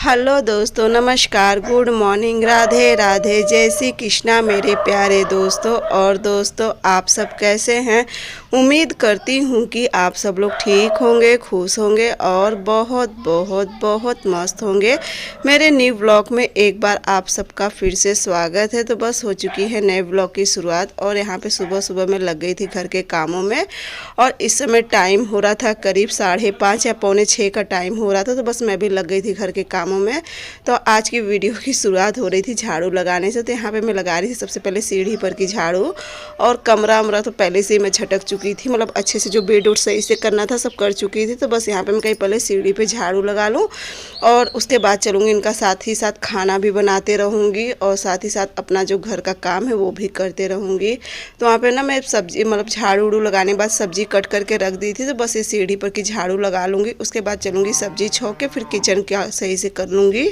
Hello दोस्तों, नमस्कार, good morning, Radhe Radhe, जय श्री कृष्णा मेरे प्यारे दोस्तों। और दोस्तों, आप सब कैसे हैं? उम्मीद करती हूँ कि आप सब लोग ठीक होंगे, खुश होंगे और बहुत बहुत बहुत मस्त होंगे। मेरे न्यू ब्लॉग में एक बार आप सबका फिर से स्वागत है। तो बस हो चुकी है नए ब्लॉग की शुरुआत और यहाँ पे सुबह सुबह मैं लग गई थी घर के कामों में। और इस समय टाइम हो रहा था करीब 5:30 या 5:45 का टाइम हो रहा था। तो बस मैं भी लग गई थी घर के कामों में। तो आज की वीडियो की शुरुआत हो रही थी झाड़ू लगाने से। तो यहाँ पे मैं लगा रही थी सबसे पहले सीढ़ी पर की झाड़ू। और कमरा वमरा तो पहले से ही मैं झटक चुकी थी, मतलब अच्छे से जो बेड उड सही से करना था सब कर चुकी थी। तो बस यहाँ पे मैं कहीं पहले सीढ़ी पे झाड़ू लगा लूँ और उसके बाद चलूँगी। इनका साथ ही साथ खाना भी बनाते रहूँगी और साथ ही साथ अपना जो घर का काम है वो भी करते रहूँगी। तो वहाँ पे ना मैं सब्जी मतलब झाड़ू उड़ू लगाने के बाद सब्जी कट करके रख दी थी। तो बस ये सीढ़ी पर की झाड़ू लगा लूँगी, उसके बाद चलूँगी सब्जी छौंक के, फिर किचन का सही से कर लूँगी।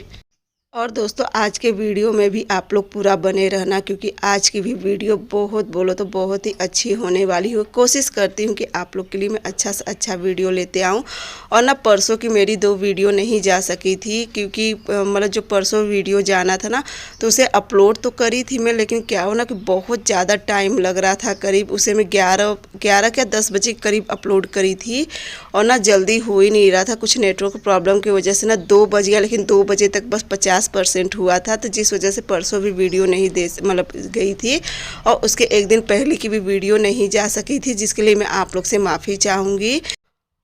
और दोस्तों, आज के वीडियो में भी आप लोग पूरा बने रहना, क्योंकि आज की भी वीडियो बहुत बोलो तो बहुत ही अच्छी होने वाली हो। कोशिश करती हूँ कि आप लोग के लिए मैं अच्छा से अच्छा वीडियो लेते आऊँ। और ना परसों की मेरी 2 वीडियो नहीं जा सकी थी, क्योंकि मतलब जो परसों वीडियो जाना था ना तो उसे अपलोड तो करी थी मैं, लेकिन क्या हो ना कि बहुत ज़्यादा टाइम लग रहा था। करीब उसे मैं 11 क्या 10 बजे के करीब अपलोड करी थी और ना जल्दी हो ही नहीं रहा था। कुछ नेटवर्क प्रॉब्लम की वजह से ना 2 बज गया, लेकिन 2 बजे तक बस 50% हुआ था। तो जिस वजह से परसों भी वीडियो नहीं मतलब गई थी और उसके एक दिन पहले की भी वीडियो नहीं जा सकी थी, जिसके लिए मैं आप लोग से माफ़ी चाहूँगी।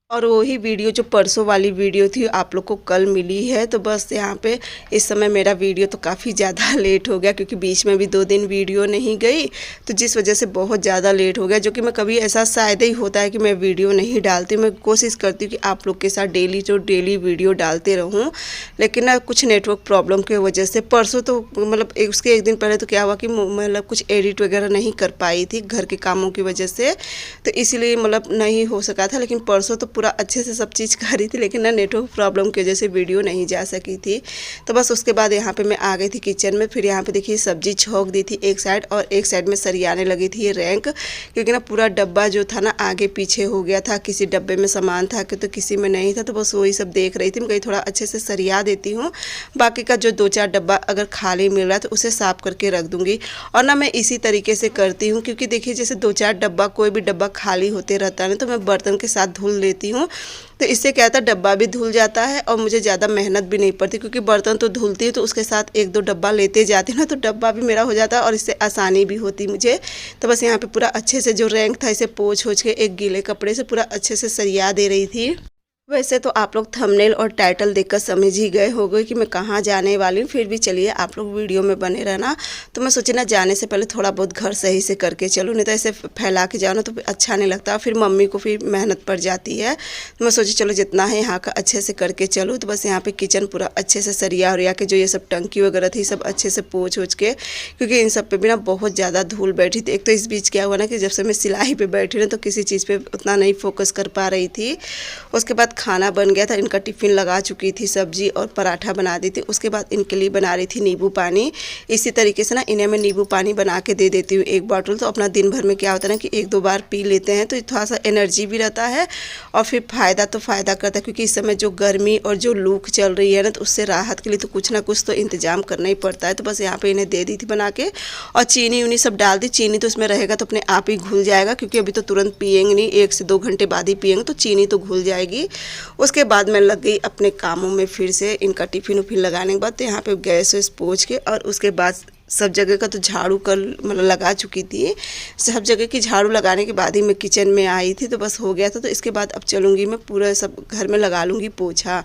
और वही वीडियो जो परसों वाली वीडियो थी आप लोग को कल मिली है। तो बस यहाँ पे इस समय मेरा वीडियो तो काफ़ी ज़्यादा लेट हो गया, क्योंकि बीच में भी 2 दिन वीडियो नहीं गई, तो जिस वजह से बहुत ज़्यादा लेट हो गया। जो कि मैं कभी ऐसा शायद ही होता है कि मैं वीडियो नहीं डालती। मैं कोशिश करती हूँ कि आप लोग के साथ डेली वीडियो डालते रहूँ, लेकिन ना कुछ नेटवर्क प्रॉब्लम की वजह से परसों तो मतलब उसके एक दिन पहले तो क्या हुआ कि मतलब कुछ एडिट वगैरह नहीं कर पाई थी घर के कामों की वजह से, तो इसलिए मतलब नहीं हो सका था। लेकिन परसों तो पूरा अच्छे से सब चीज़ कर रही थी, लेकिन ना नेटवर्क प्रॉब्लम की वजह से वीडियो नहीं जा सकी थी। तो बस उसके बाद यहाँ पे मैं आ गई थी किचन में। फिर यहाँ पे देखिए सब्जी छौंक दी थी एक साइड, और एक साइड में सरियाने लगी थी ये रैंक, क्योंकि ना पूरा डब्बा जो था ना आगे पीछे हो गया था। किसी डब्बे में सामान था कि तो किसी में नहीं था। तो बस वही सब देख रही थी मैं, कहीं थोड़ा अच्छे से सरिया देती हूँ। बाकी का जो 2-4 डब्बा अगर खाली मिल रहा है तो उसे साफ़ करके रख दूँगी। और ना मैं इसी तरीके से करती हूँ, क्योंकि देखिए जैसे 2-4 डब्बा कोई भी डब्बा खाली होते रहता है ना, तो मैं बर्तन के साथ धुल लेती हूँ। तो इससे क्या होता है, डब्बा भी धुल जाता है और मुझे ज़्यादा मेहनत भी नहीं पड़ती, क्योंकि बर्तन तो धुलती है तो उसके साथ 1-2 डब्बा लेते जाती हूँ ना, तो डब्बा भी मेरा हो जाता है और इससे आसानी भी होती मुझे। तो बस यहाँ पे पूरा अच्छे से जो रैंक था इसे पोंछ के एक गीले कपड़े से पूरा अच्छे से सरिया दे रही थी। वैसे तो आप लोग थंबनेल और टाइटल देखकर समझ ही गए होंगे कि मैं कहाँ जाने वाली हूँ, फिर भी चलिए आप लोग वीडियो में बने रहना। तो मैं सोची ना जाने से पहले थोड़ा बहुत घर सही से करके चलूँ, नहीं तो ऐसे फैला के जाओ ना तो अच्छा नहीं लगता, फिर मम्मी को फिर मेहनत पड़ जाती है। तो मैं सोची चलो जितना है यहाँ का अच्छे से करके चलूँ। तो बस यहाँ पर किचन पूरा अच्छे से सरिया उरिया के जो ये सब टंकी वगैरह थी सब अच्छे से पोंछ के, क्योंकि इन सब पर भी ना बहुत ज़्यादा धूल बैठी थी। एक तो इस बीच क्या हुआ ना कि जब से मैं सिलाई पर बैठी ना तो किसी चीज़ पर उतना नहीं फोकस कर पा रही थी। उसके बाद खाना बन गया था, इनका टिफ़िन लगा चुकी थी, सब्जी और पराठा बना दी थी। उसके बाद इनके लिए बना रही थी नींबू पानी। इसी तरीके से ना इन्हें मैं नींबू पानी बना के दे देती हूँ 1 बॉटल। तो अपना दिन भर में क्या होता है ना कि 1-2 बार पी लेते हैं, तो थोड़ा सा एनर्जी भी रहता है और फिर फ़ायदा करता है, क्योंकि इस समय जो गर्मी और जो लू चल रही है ना, तो उससे राहत के लिए तो कुछ ना कुछ तो इंतज़ाम करना ही पड़ता है। तो बस यहाँ पर इन्हें दे दी थी बना के, और चीनी उनी सब डाल दी। चीनी तो उसमें रहेगा तो अपने आप ही घुल जाएगा, क्योंकि अभी तो तुरंत पियेंगे नहीं, 1 से 2 घंटे बाद ही पियेंगे, तो चीनी तो घुल जाएगी। उसके बाद मैं लग गई अपने कामों में फिर से। इनका टिफ़िन उफिन लगाने के बाद तो यहाँ पे गैस वैस पोंछ के, और उसके बाद सब जगह का तो झाड़ू कल मतलब लगा चुकी थी। सब जगह की झाड़ू लगाने के बाद ही मैं किचन में आई थी, तो बस हो गया था। तो इसके बाद अब चलूँगी मैं पूरा सब घर में लगा लूँगी पोछा।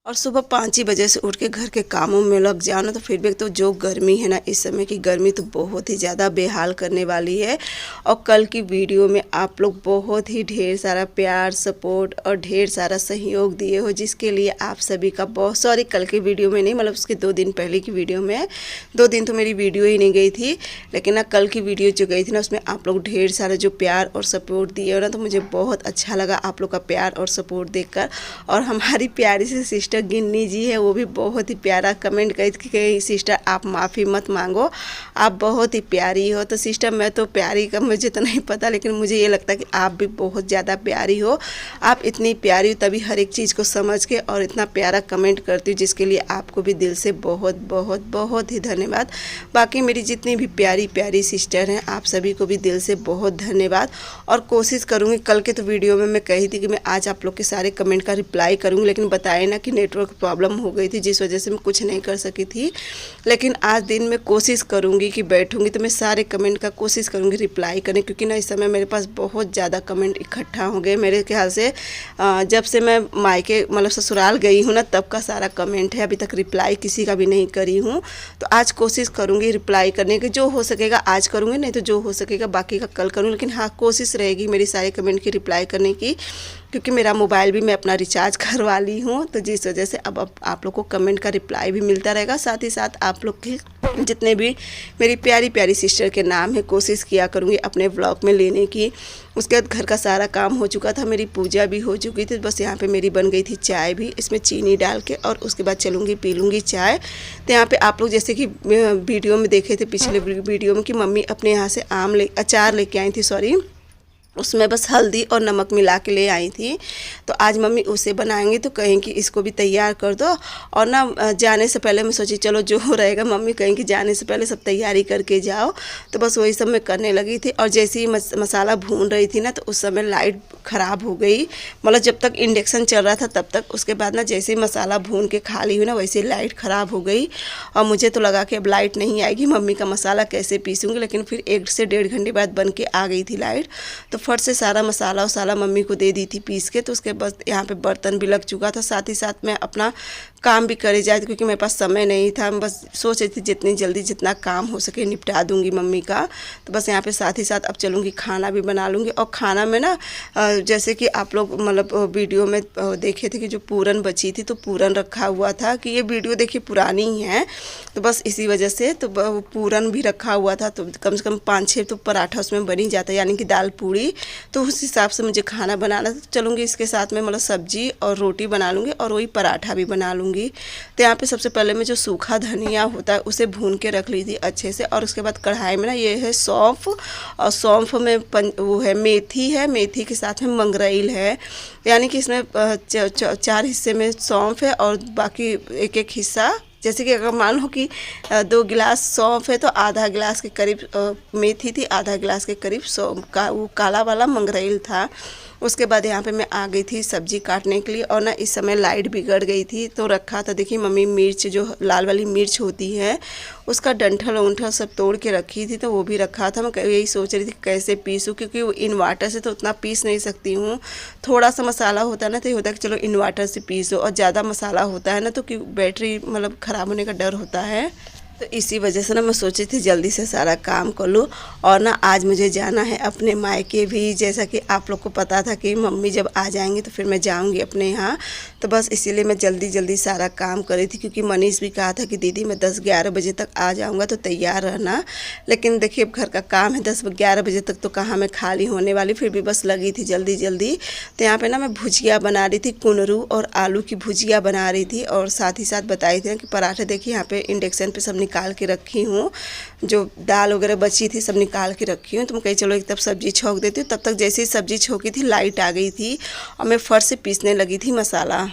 और सुबह 5 ही बजे से उठ के घर के कामों में लग जाओ ना, तो फिर भी तो जो गर्मी है ना, इस समय की गर्मी तो बहुत ही ज़्यादा बेहाल करने वाली है। और कल की वीडियो में आप लोग बहुत ही ढेर सारा प्यार, सपोर्ट और ढेर सारा सहयोग दिए हो, जिसके लिए आप सभी का बहुत सॉरी। कल की वीडियो में नहीं, मतलब उसके 2 दिन पहले की वीडियो में, 2 दिन तो मेरी वीडियो ही नहीं गई थी, लेकिन ना कल की वीडियो जो गई थी ना उसमें आप लोग ढेर सारा जो प्यार और सपोर्ट दिए हो ना, तो मुझे बहुत अच्छा लगा आप लोग का प्यार और सपोर्ट देखकर। और हमारी प्यारी सी सिस्टर सिस्टर गिन्नी जी है, वो भी बहुत ही प्यारा कमेंट करी थी कि सिस्टर आप माफ़ी मत मांगो, आप बहुत ही प्यारी हो। तो सिस्टर मैं तो प्यारी का मुझे तो नहीं पता, लेकिन मुझे ये लगता है कि आप भी बहुत ज़्यादा प्यारी हो। आप इतनी प्यारी हो तभी हर एक चीज़ को समझ के और इतना प्यारा कमेंट करती हूँ, जिसके लिए आपको भी दिल से बहुत बहुत बहुत ही धन्यवाद। बाकी मेरी जितनी भी प्यारी प्यारी सिस्टर हैं, आप सभी को भी दिल से बहुत धन्यवाद। और कोशिश करूँगी, कल के तो वीडियो में मैं कही थी कि मैं आज आप लोग के सारे कमेंट का रिप्लाई करूँगी, लेकिन बताए ना कि नेटवर्क प्रॉब्लम हो गई थी, जिस वजह से मैं कुछ नहीं कर सकी थी। लेकिन आज दिन में कोशिश करूँगी कि बैठूँगी तो मैं सारे कमेंट का कोशिश करूँगी रिप्लाई करने, क्योंकि ना इस समय मेरे पास बहुत ज़्यादा कमेंट इकट्ठा हो गए। मेरे ख्याल से जब से मैं मायके मतलब ससुराल गई हूँ ना, तब का सारा कमेंट है, अभी तक रिप्लाई किसी का भी नहीं करी हूँ। तो आज कोशिश करूँगी रिप्लाई करने की, जो हो सकेगा आज करूँगी, नहीं तो जो हो सकेगा बाकी का कल करूँगी। लेकिन हाँ, कोशिश रहेगी मेरी सारे कमेंट की रिप्लाई करने की, क्योंकि मेरा मोबाइल भी मैं अपना रिचार्ज करवा ली हूँ, तो जिस वजह से अब आप लोग को कमेंट का रिप्लाई भी मिलता रहेगा। साथ ही साथ आप लोग के जितने भी मेरी प्यारी प्यारी सिस्टर के नाम है, कोशिश किया करूँगी अपने व्लॉग में लेने की। उसके बाद घर का सारा काम हो चुका था, मेरी पूजा भी हो चुकी थी, बस यहाँ पे मेरी बन गई थी चाय भी, इसमें चीनी डाल के, और उसके बाद चलूँगी पी लूँगी चाय। तो यहाँ पे आप लोग जैसे कि वीडियो में देखे थे, पिछले वीडियो में, कि मम्मी अपने यहाँ से अचार लेके आई थी, सॉरी, उसमें बस हल्दी और नमक मिला के ले आई थी। तो आज मम्मी उसे बनाएंगी, तो कहें कि इसको भी तैयार कर दो। और ना जाने से पहले मैं सोची चलो जो रहेगा, मम्मी कहें कि जाने से पहले सब तैयारी करके जाओ। तो बस वही सब मैं करने लगी थी। और जैसे ही मसाला भून रही थी ना, तो उस समय लाइट ख़राब हो गई, मतलब जब तक इंडक्शन चल रहा था तब तक। उसके बाद ना जैसे ही मसाला भून के खा ली हुई ना, वैसे ही लाइट ख़राब हो गई। और मुझे तो लगा कि अब लाइट नहीं आएगी, मम्मी का मसाला कैसे पीसूँगी। लेकिन फिर 1 से 1.5 घंटे बाद बन के आ गई थी लाइट। तो फट से सारा मसाला वसाला मम्मी को दे दी थी पीस के। तो उसके बाद यहाँ पे बर्तन भी लग चुका था, साथ ही साथ मैं अपना काम भी करे जाए, क्योंकि मेरे पास समय नहीं था। मैं बस सोच रही थी जितनी जल्दी जितना काम हो सके निपटा दूंगी मम्मी का। तो बस यहाँ पे साथ ही साथ अब चलूँगी खाना भी बना लूँगी। और खाना में ना जैसे कि आप लोग मतलब वीडियो में देखे थे कि जो पूरन बची थी, तो पूरन रखा हुआ था, कि ये वीडियो देखिए पुरानी ही है, तो बस इसी वजह से तो पूरन भी रखा हुआ था। तो कम से कम 5-6 तो पराठा उसमें बन ही जाता है, यानी कि दाल पूड़ी। तो उस हिसाब से मुझे खाना बनाना, तो चलूँगी इसके साथ में मतलब सब्जी और रोटी बना लूँगी, और वही पराठा भी बना लूँगी। तो यहाँ पे सबसे पहले मैं जो सूखा धनिया होता है उसे भून के रख ली थी अच्छे से। और उसके बाद कढ़ाई में ना ये है सौंफ, और सौंफ में वो है मेथी है, मेथी के साथ में मंगरेल है, यानी कि इसमें 4 हिस्से में सौंफ है, और बाकी एक एक हिस्सा, जैसे कि अगर मान लो कि 2 गिलास सौंफ है तो आधा गिलास के करीब मेथी थी, आधा गिलास के करीब सौंफ का वो काला वाला मंगरेल था। उसके बाद यहाँ पे मैं आ गई थी सब्जी काटने के लिए। और ना इस समय लाइट बिगड़ गई थी, तो रखा था, देखिए मम्मी मिर्च, जो लाल वाली मिर्च होती है, उसका डंठल उंठल सब तोड़ के रखी थी, तो वो भी रखा था। मैं यही सोच रही थी कैसे पीसूँ, क्योंकि वो इन्वर्टर से तो उतना पीस नहीं सकती हूँ। थोड़ा सा मसाला होता है ना, तो ये होता है कि चलो इन्वर्टर से पीसो, और ज़्यादा मसाला होता है ना तो कि बैटरी मतलब ख़राब होने का डर होता है। तो इसी वजह से ना मैं सोची थी जल्दी से सारा काम कर लूँ। और ना आज मुझे जाना है अपने मायके भी, जैसा कि आप लोग को पता था कि मम्मी जब आ जाएंगी तो फिर मैं जाऊंगी अपने यहाँ। तो बस इसीलिए मैं जल्दी जल्दी सारा काम कर रही थी, क्योंकि मनीष भी कहा था कि दीदी मैं 10-11 बजे तक आ जाऊँगा, तो तैयार रहना। लेकिन देखिए अब घर का काम है, 10-11 बजे तक तो कहाँ मैं खाली होने वाली, फिर भी बस लगी थी जल्दी जल्दी। तो यहाँ पर ना मैं भुजिया बना रही थी, कुनरू और आलू की भुजिया बना रही थी। और साथ ही साथ बताई थी कि पराठे, देखिए यहाँ पे इंडक्शन पे सब निकाल के रखी हूँ, जो दाल वगैरह बची थी सब निकाल के रखी हूँ। तो मैं कही चलो एक तब सब्जी छोंक देती हूँ। तब तक जैसे ही सब्जी छोंकी थी लाइट आ गई थी, और मैं फट से पीसने लगी थी मसाला।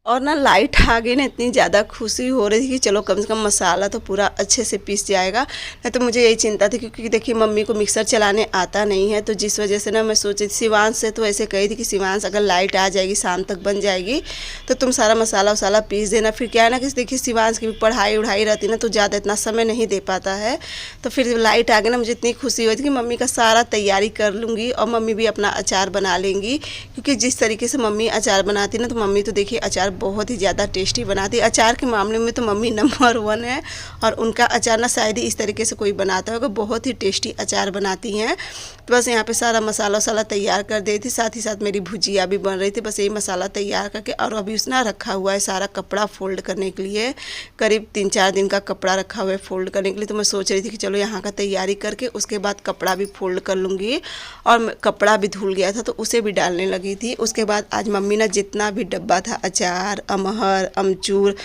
और ना लाइट आ गई ना, इतनी ज़्यादा खुशी हो रही थी कि चलो कम से कम मसाला तो पूरा अच्छे से पीस जाएगा। नहीं तो मुझे यही चिंता थी, क्योंकि देखिए मम्मी को मिक्सर चलाने आता नहीं है, तो जिस वजह से ना मैं सोची शिवांश से तो ऐसे कही थी कि शिवांश अगर लाइट आ जाएगी, शाम तक बन जाएगी, तो तुम सारा मसाला वसाला पीस देना। फिर क्या है ना कि देखिए शिवांश की पढ़ाई उढ़ाई रहती ना, तो ज़्यादा इतना समय नहीं दे पाता है। तो फिर लाइट आ गई ना, मुझे इतनी खुशी हुई थी कि मम्मी का सारा तैयारी कर लूँगी, और मम्मी भी अपना अचार बना लेंगी। क्योंकि जिस तरीके से मम्मी अचार बनाती ना, तो मम्मी तो देखिए अचार बहुत ही ज़्यादा टेस्टी बनाती है। अचार के मामले में तो मम्मी नंबर 1 है, और उनका अचार ना शायद ही इस तरीके से कोई बनाता होगा, बहुत ही टेस्टी अचार बनाती हैं। तो बस यहाँ पे सारा मसाला वसाला तैयार कर दी थी, साथ ही साथ मेरी भुजिया भी बन रही थी। बस यही मसाला तैयार करके, और अभी उसने रखा हुआ है सारा कपड़ा फोल्ड करने के लिए, करीब 3-4 दिन का कपड़ा रखा हुआ है फोल्ड करने के लिए। तो मैं सोच रही थी कि चलो यहाँ का तैयारी करके उसके बाद कपड़ा भी फोल्ड कर लूँगी, और कपड़ा भी धुल गया था तो उसे भी डालने लगी थी। उसके बाद आज मम्मी ने जितना भी डब्बा था, अचार, अमहर, अमचूर,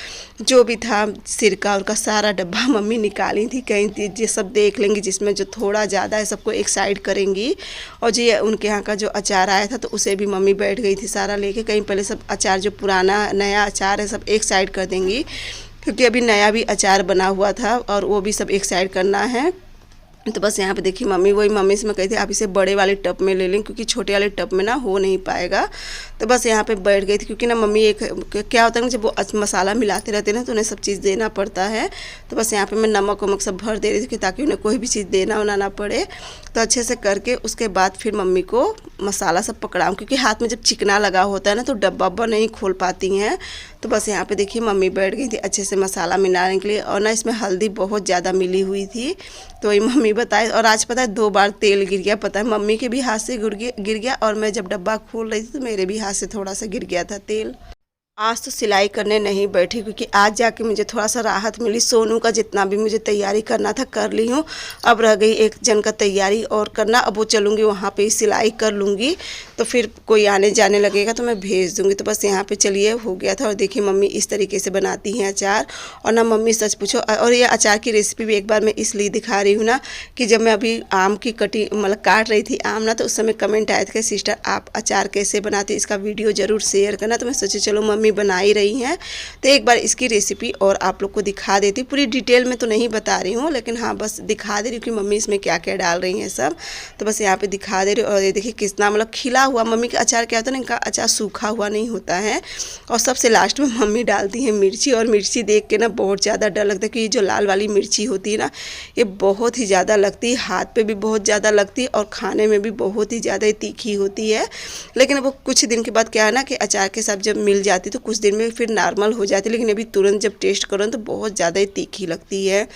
जो भी था, सिरका, उनका सारा डब्बा मम्मी निकाली थी। कहीं ये सब देख लेंगी, जिसमें जो थोड़ा ज़्यादा है सबको एक साइड करेंगी, और जी उनके यहाँ का जो अचार आया था तो उसे भी मम्मी बैठ गई थी सारा लेके। कहीं पहले सब अचार जो पुराना नया अचार है सब एक साइड कर देंगी, क्योंकि अभी नया भी अचार बना हुआ था और वो भी सब एक साइड करना है। तो बस यहाँ पे देखिए मम्मी से मैं कहती थी आप इसे बड़े वाले टब में ले लें, क्योंकि छोटे वाले टब में ना हो नहीं पाएगा। तो बस यहाँ पे बैठ गई थी, क्योंकि ना मम्मी एक क्या होता है ना, जब वो मसाला मिलाते रहते हैं ना तो उन्हें सब चीज़ देना पड़ता है। तो बस यहाँ पे मैं नमक वमक सब भर दे रही थी, ताकि उन्हें कोई भी चीज़ देना होना ना पड़े। तो अच्छे से करके उसके बाद फिर मम्मी को मसाला सब पकड़ाऊँ, क्योंकि हाथ में जब चिकना लगा होता है ना तो डब्बा नहीं खोल पाती हैं। तो बस यहाँ पे देखिए मम्मी बैठ गई थी अच्छे से मसाला मिलाने के लिए, और ना इसमें हल्दी बहुत ज़्यादा मिली हुई थी। तो वही मम्मी बताए, और आज पता है 2 बार तेल गिर गया, पता है मम्मी के भी हाथ से गिर गया, और मैं जब डब्बा खोल रही थी तो मेरे भी हाथ से थोड़ा सा गिर गया था तेल। आज तो सिलाई करने नहीं बैठी, क्योंकि आज जाके मुझे थोड़ा सा राहत मिली। सोनू का जितना भी मुझे तैयारी करना था कर ली हूँ, अब रह गई एक जन का तैयारी और करना। अब वो चलूँगी वहाँ पे सिलाई कर लूँगी, तो फिर कोई आने जाने लगेगा तो मैं भेज दूँगी। तो बस यहाँ पे चलिए हो गया था। और देखिए मम्मी इस तरीके से बनाती हैं अचार, और ना मम्मी सच पूछो, और ये अचार की रेसिपी भी एक बार मैं इसलिए दिखा रही हूँ ना, कि जब मैं अभी आम की मतलब काट रही थी आम ना, तो उस समय कमेंट आए थे सिस्टर आप अचार कैसे बनाती, इसका वीडियो ज़रूर शेयर करना। तो मैं सोची चलो मम्मी बना ही रही हैं तो एक बार इसकी रेसिपी और आप लोग को दिखा देती। पूरी डिटेल में तो नहीं बता रही हूँ, लेकिन हाँ बस दिखा दे रही हूँ कि मम्मी इसमें क्या क्या डाल रही हैं सब। तो बस यहाँ पे दिखा दे रही हूँ। और ये देखिए कितना मतलब खिला हुआ, मम्मी का अचार क्या होता है ना, इनका अचार सूखा हुआ नहीं होता है। और सबसे लास्ट में मम्मी डालती हैं मिर्ची, और मिर्ची देख के ना बहुत ज़्यादा डर लगता है, कि ये जो लाल वाली मिर्ची होती है ना ये बहुत ही ज़्यादा लगती है, हाथ पे भी बहुत ज़्यादा लगती है, और खाने में भी बहुत ही ज़्यादा तीखी होती है। लेकिन वो कुछ दिन के बाद क्या है ना, कि अचार के साथ जब मिल जाती तो कुछ दिन में फिर नॉर्मल हो जाती है, लेकिन अभी तुरंत जब टेस्ट करो तो बहुत ज़्यादा ही तीखी लगती है।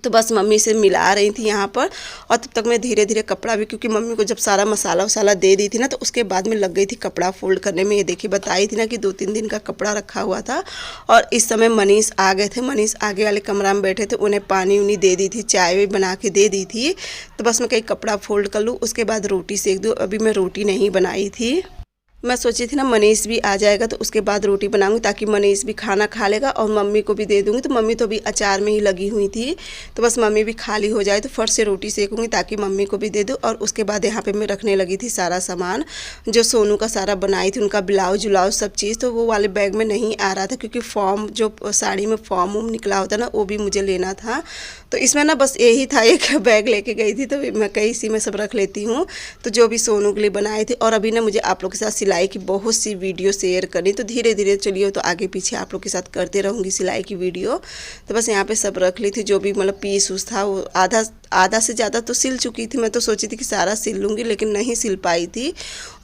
तो बस मम्मी से मिला रही थी यहाँ पर, और तब तक मैं धीरे धीरे कपड़ा भी, क्योंकि मम्मी को जब सारा मसाला वसाला दे दी थी ना तो उसके बाद में लग गई थी कपड़ा फोल्ड करने में। ये देखिए बताई थी ना कि 2-3 दिन का कपड़ा रखा हुआ था। और इस समय मनीष आ गए थे, मनीष आगे वाले कमरा में बैठे थे, उन्हें पानी उनी दे दी थी, चाय भी बना के दे दी थी। तो बस मैं कहीं कपड़ा फोल्ड कर लूँ, उसके बाद रोटी सेक दूँ। अभी मैं रोटी नहीं बनाई थी, मैं सोची थी ना मनीष भी आ जाएगा तो उसके बाद रोटी बनाऊंगी, ताकि मनीष भी खाना खा लेगा और मम्मी को भी दे दूंगी। तो मम्मी तो भी अचार में ही लगी हुई थी, तो बस मम्मी भी खाली हो जाए तो फट से रोटी सेकूंगी, ताकि मम्मी को भी दे दूँ। और उसके बाद यहाँ पे मैं रखने लगी थी सारा सामान, जो सोनू का सारा बनाई थी, उनका ब्लाउज उलाउज सब चीज़। तो वो वाले बैग में नहीं आ रहा था, क्योंकि फॉर्म जो साड़ी में फॉर्म निकला होता ना वो भी मुझे लेना था। तो इसमें ना बस यही था, एक बैग लेके गई थी, तो मैं कहीं इसी में सब रख लेती हूँ। तो जो भी सोनू के लिए बनाए थे, और अभी ना मुझे आप लोग के साथ सिलाई की बहुत सी वीडियो शेयर करनी, तो धीरे धीरे चलिए तो आगे पीछे आप लोग के साथ करते रहूँगी सिलाई की वीडियो। तो बस यहाँ पे सब रख ली थी, जो भी मतलब पीस उस था वो आधा से ज़्यादा तो सिल चुकी थी। मैं तो सोची थी कि सारा सिल लूँगी, लेकिन नहीं सिल पाई थी।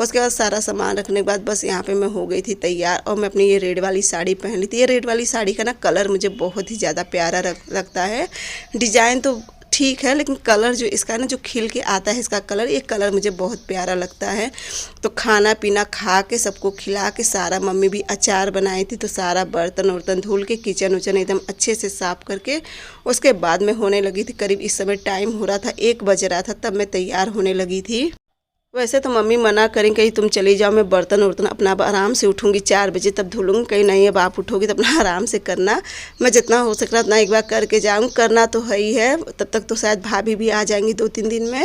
उसके बाद सारा सामान रखने के बाद बस यहाँ पे मैं हो गई थी तैयार, और मैं अपनी ये रेड वाली साड़ी पहन ली थी। ये रेड वाली साड़ी का ना कलर मुझे बहुत ही ज़्यादा प्यारा लगता है। डिज़ाइन तो ठीक है, लेकिन कलर जो इसका ना जो खिल के आता है इसका कलर, ये कलर मुझे बहुत प्यारा लगता है। तो खाना पीना खा के सबको खिला के, सारा मम्मी भी अचार बनाई थी, तो सारा बर्तन वर्तन धुल के किचन उचन एकदम अच्छे से साफ़ करके उसके बाद में होने लगी थी। करीब इस समय टाइम हो रहा था 1 बज रहा था, तब मैं तैयार होने लगी थी। वैसे तो मम्मी मना करें कहीं तुम चली जाओ, मैं बर्तन वर्तन अपना आराम से उठूँगी 4 बजे तब धुलूँगी। कहीं नहीं अब आप उठोगी तो अपना आराम से करना, मैं जितना हो सक रहा उतना एक बार करके जाऊँगी। करना तो है ही है, तब तक तो शायद भाभी भी आ जाएंगी 2-3 दिन में।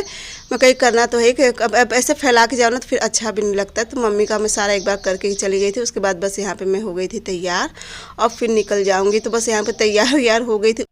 मैं कहीं करना तो है कि अब ऐसे फैला के जाओ ना तो फिर अच्छा भी नहीं लगता। तो मम्मी का मैं सारा एक बार करके ही चली गई थी। उसके बाद बस यहाँ पर मैं हो गई थी तैयार, और फिर निकल जाऊँगी। तो बस यहाँ पर तैयार हो गई थी।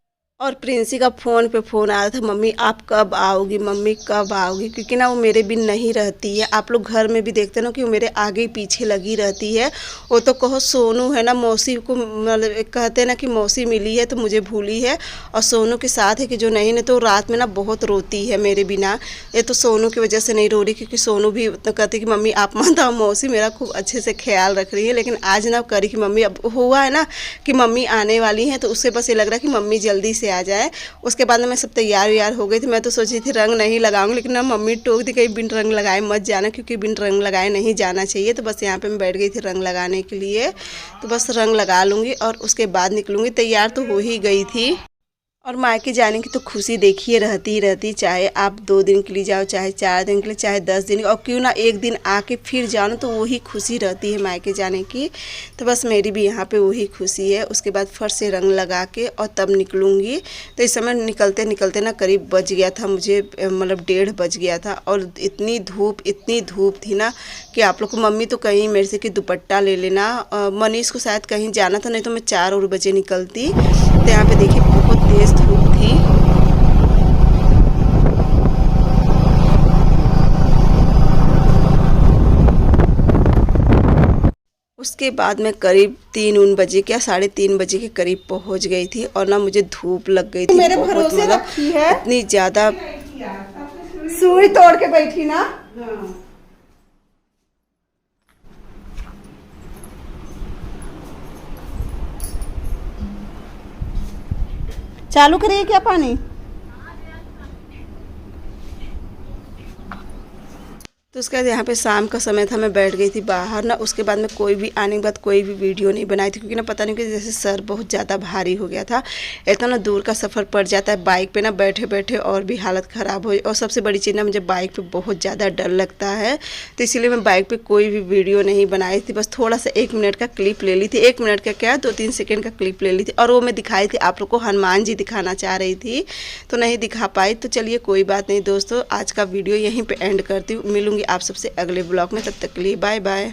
और प्रिंसी का फ़ोन पे फ़ोन आ रहा था, मम्मी आप कब आओगी, मम्मी कब आओगी, क्योंकि ना वो मेरे बिन नहीं रहती है। आप लोग घर में भी देखते ना कि वो मेरे आगे पीछे लगी रहती है। वो तो कहो सोनू है ना, मौसी को मतलब कहते हैं ना कि मौसी मिली है तो मुझे भूली है, और सोनू के साथ है कि जो नहीं तो रात में ना बहुत रोती है मेरे बिना। ये तो सोनू की वजह से नहीं रो रही, क्योंकि सोनू भी कहती कि मम्मी आप मत आओ, मौसी मेरा खूब अच्छे से ख्याल रख रही है। लेकिन आज ना करी कि मम्मी, अब हुआ है ना कि मम्मी आने वाली हैं, तो उससे बस ये लग रहा है कि मम्मी जल्दी से आ जाए। उसके बाद में मैं सब तैयार हो गई थी। मैं तो सोची थी रंग नहीं लगाऊंगी, लेकिन ना मम्मी टोक दी कहीं बिन रंग लगाए मत जाना, क्योंकि बिन रंग लगाए नहीं जाना चाहिए। तो बस यहाँ पे मैं बैठ गई थी रंग लगाने के लिए। तो बस रंग लगा लूँगी और उसके बाद निकलूँगी। तैयार तो हो ही गई थी। और मायके जाने की तो खुशी देखिए रहती ही रहती, चाहे आप 2 दिन के लिए जाओ, चाहे 4 दिन के लिए, चाहे 10 दिन, और क्यों ना एक दिन आके फिर जाओ ना, तो वही खुशी रहती है मायके जाने की। तो बस मेरी भी यहाँ पे वही खुशी है। उसके बाद फर्श से रंग लगा के और तब निकलूँगी। तो इस समय निकलते निकलते ना करीब बज गया था मुझे, मतलब 1:30 बज गया था। और इतनी धूप थी ना कि आप लोग को, मम्मी तो कहीं मेरे से कि दुपट्टा ले लेना, मनीष को शायद कहीं जाना था, नहीं तो मैं 4 और बजे निकलती। तो यहाँ पे देखिए बहुत तेज़ धूप थी। उसके बाद मैं करीब 3 बजे, क्या 3:30 बजे के करीब पहुंच गई थी। और ना मुझे धूप लग गई थी मेरे भरोसे रखी है, इतनी ज़्यादा। सुई तोड़ के बैठी ना। चालू करिए क्या पानी? तो उसके बाद यहाँ पे शाम का समय था, मैं बैठ गई थी बाहर ना। उसके बाद में कोई भी आने के बाद कोई भी वीडियो नहीं बनाई थी, क्योंकि ना पता नहीं कि जैसे सर बहुत ज़्यादा भारी हो गया था। इतना ना दूर का सफ़र पड़ जाता है बाइक पे ना, बैठे बैठे और भी हालत ख़राब हो। और सबसे बड़ी चीज़ ना, मुझे बाइक पे बहुत ज़्यादा डर लगता है, तो इसीलिए मैं बाइक पर कोई भी वीडियो नहीं बनाई थी। बस थोड़ा सा 1 मिनट का क्लिप ले ली थी, 1 मिनट का क्या 2-3 सेकेंड का क्लिप ले ली थी। और वो मैं दिखाई थी आप लोग को, हनुमान जी दिखाना चाह रही थी तो नहीं दिखा पाई। तो चलिए कोई बात नहीं दोस्तों, आज का वीडियो यहीं पर एंड करती हूँ। मिलूँगी आप सबसे अगले ब्लॉग में, तब तक के लिए बाय बाय।